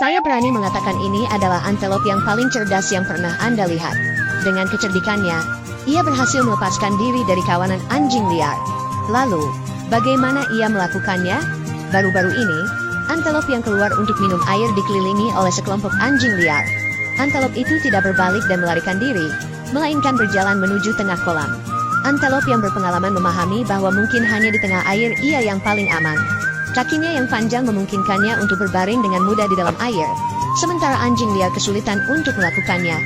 Saya berani mengatakan ini adalah antelop yang paling cerdas yang pernah Anda lihat. Dengan kecerdikannya, ia berhasil melepaskan diri dari kawanan anjing liar. Lalu, bagaimana ia melakukannya? Baru-baru ini, antelop yang keluar untuk minum air dikelilingi oleh sekelompok anjing liar. Antelop itu tidak berbalik dan melarikan diri, melainkan berjalan menuju tengah kolam. Antelop yang berpengalaman memahami bahwa mungkin hanya di tengah air ia yang paling aman. Kakinya yang panjang memungkinkannya untuk berbaring dengan mudah di dalam air, sementara anjing liar kesulitan untuk melakukannya.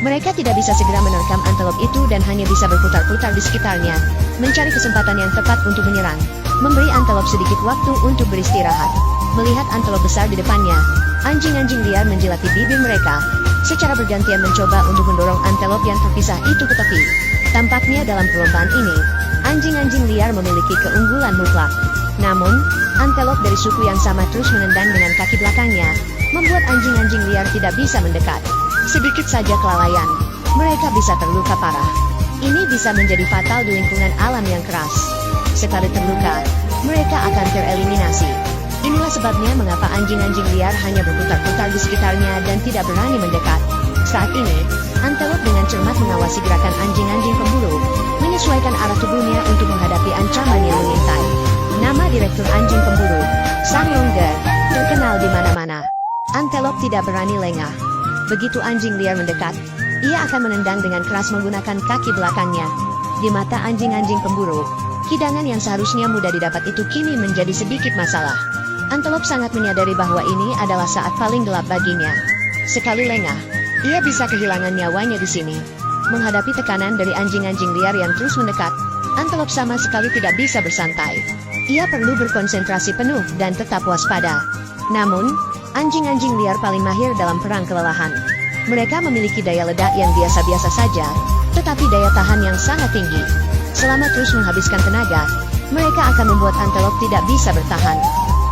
Mereka tidak bisa segera menerkam antelop itu dan hanya bisa berputar-putar di sekitarnya, mencari kesempatan yang tepat untuk menyerang, memberi antelop sedikit waktu untuk beristirahat. Melihat antelop besar di depannya, anjing-anjing liar menjilati bibir mereka, secara bergantian mencoba untuk mendorong antelop yang terpisah itu ke tepi. Tampaknya dalam perlombaan ini, anjing-anjing liar memiliki keunggulan mutlak. Namun, antelop dari suku yang sama terus menendang dengan kaki belakangnya, membuat anjing-anjing liar tidak bisa mendekat. Sedikit saja kelalaian, mereka bisa terluka parah. Ini bisa menjadi fatal di lingkungan alam yang keras. Sekali terluka, mereka akan tereliminasi. Inilah sebabnya mengapa anjing-anjing liar hanya berputar-putar di sekitarnya dan tidak berani mendekat. Saat ini, antelop dengan cermat mengawasi gerakan anjing-anjing pemburu, menyesuaikan arah tubuhnya untuk menghadapi ancaman yang mengintai. Nama Direktur Anjing Pemburu, Sang Longge, terkenal di mana-mana. Antelop tidak berani lengah. Begitu anjing liar mendekat, ia akan menendang dengan keras menggunakan kaki belakangnya. Di mata anjing-anjing pemburu, hidangan yang seharusnya mudah didapat itu kini menjadi sedikit masalah. Antelop sangat menyadari bahwa ini adalah saat paling gelap baginya. Sekali lengah, ia bisa kehilangan nyawanya di sini. Menghadapi tekanan dari anjing-anjing liar yang terus mendekat, antelop sama sekali tidak bisa bersantai. Ia perlu berkonsentrasi penuh dan tetap waspada. Namun, anjing-anjing liar paling mahir dalam perang kelelahan. Mereka memiliki daya ledak yang biasa-biasa saja, tetapi daya tahan yang sangat tinggi. Selama terus menghabiskan tenaga, mereka akan membuat antelop tidak bisa bertahan.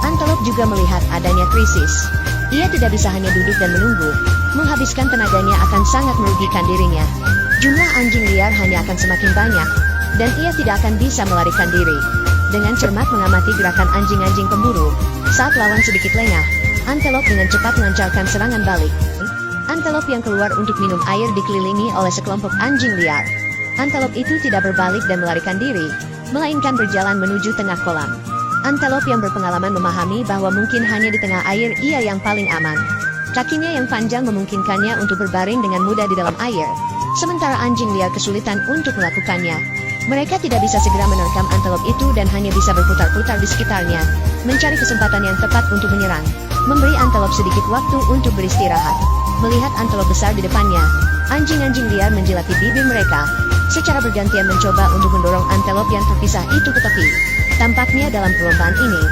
Antelop juga melihat adanya krisis. Ia tidak bisa hanya duduk dan menunggu. Menghabiskan tenaganya akan sangat merugikan dirinya. Jumlah anjing liar hanya akan semakin banyak, dan ia tidak akan bisa melarikan diri. Dengan cermat mengamati gerakan anjing-anjing pemburu, saat lawan sedikit lengah, antelop dengan cepat melancarkan serangan balik. Antelop yang keluar untuk minum air dikelilingi oleh sekelompok anjing liar. Antelop itu tidak berbalik dan melarikan diri, melainkan berjalan menuju tengah kolam. Antelop yang berpengalaman memahami bahwa mungkin hanya di tengah air ia yang paling aman. Kakinya yang panjang memungkinkannya untuk berbaring dengan mudah di dalam air, sementara anjing liar kesulitan untuk melakukannya. Mereka tidak bisa segera menerkam antelop itu dan hanya bisa berputar-putar di sekitarnya, mencari kesempatan yang tepat untuk menyerang, memberi antelop sedikit waktu untuk beristirahat. Melihat antelop besar di depannya, anjing-anjing liar menjilati bibir mereka, secara bergantian mencoba untuk mendorong antelop yang terpisah itu ke tepi. Tampaknya dalam perlombaan ini,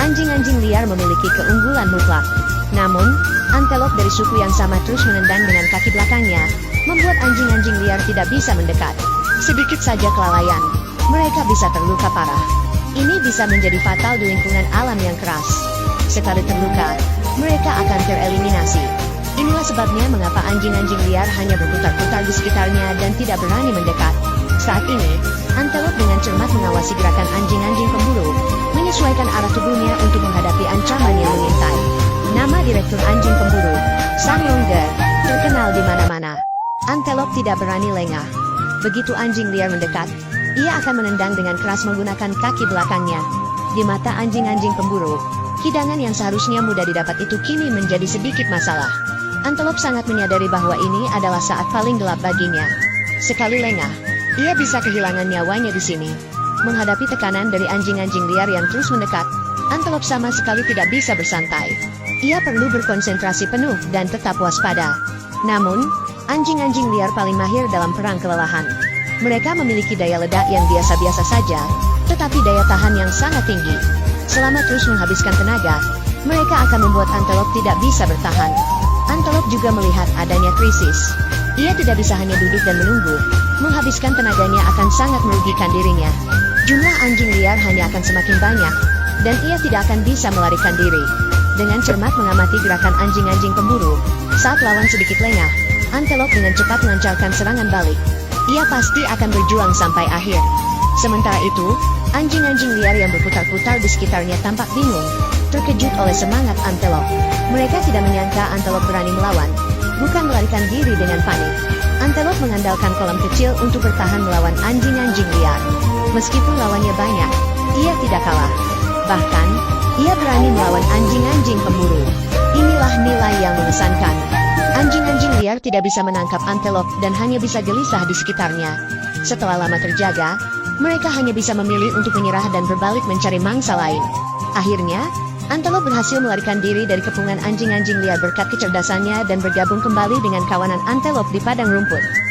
anjing-anjing liar memiliki keunggulan mutlak. Namun, antelop dari suku yang sama terus menendang dengan kaki belakangnya, membuat anjing-anjing liar tidak bisa mendekat. Sedikit saja kelalaian, mereka bisa terluka parah. Ini bisa menjadi fatal di lingkungan alam yang keras. Sekali terluka, mereka akan tereliminasi. Inilah sebabnya mengapa anjing-anjing liar hanya berputar-putar di sekitarnya dan tidak berani mendekat. Saat ini, antelop dengan cermat mengawasi gerakan anjing-anjing pemburu, menyesuaikan arah tubuhnya untuk menghadapi ancaman yang mengintai. Nama Direktur Anjing Pemburu, Sang Longge, terkenal di mana-mana. Antelop tidak berani lengah. Begitu anjing liar mendekat, ia akan menendang dengan keras menggunakan kaki belakangnya. Di mata anjing-anjing pemburu, hidangan yang seharusnya mudah didapat itu kini menjadi sedikit masalah. Antelop sangat menyadari bahwa ini adalah saat paling gelap baginya. Sekali lengah, ia bisa kehilangan nyawanya di sini. Menghadapi tekanan dari anjing-anjing liar yang terus mendekat, antelop sama sekali tidak bisa bersantai. Ia perlu berkonsentrasi penuh dan tetap waspada. Namun, anjing-anjing liar paling mahir dalam perang kelelahan. Mereka memiliki daya ledak yang biasa-biasa saja, tetapi daya tahan yang sangat tinggi. Selama terus menghabiskan tenaga, mereka akan membuat antelop tidak bisa bertahan. Antelop juga melihat adanya krisis. Ia tidak bisa hanya duduk dan menunggu. Menghabiskan tenaganya akan sangat merugikan dirinya. Jumlah anjing liar hanya akan semakin banyak, dan ia tidak akan bisa melarikan diri. Dengan cermat mengamati gerakan anjing-anjing pemburu, saat lawan sedikit lengah, antelop dengan cepat melancarkan serangan balik. Ia pasti akan berjuang sampai akhir. Sementara itu, anjing-anjing liar yang berputar-putar di sekitarnya tampak bingung. terkejut oleh semangat antelop. Mereka tidak menyangka antelop berani melawan, bukan melarikan diri dengan panik. Antelop mengandalkan kolam kecil untuk bertahan melawan anjing-anjing liar. Meskipun lawannya banyak, ia tidak kalah. Bahkan, ia berani melawan anjing-anjing pemburu. Inilah nilai yang mengesankan. Anjing-anjing liar tidak bisa menangkap antelop dan hanya bisa gelisah di sekitarnya. Setelah lama terjaga, mereka hanya bisa memilih untuk menyerah dan berbalik mencari mangsa lain. Akhirnya, antelop berhasil melarikan diri dari kepungan anjing-anjing liar berkat kecerdasannya dan bergabung kembali dengan kawanan antelop di padang rumput.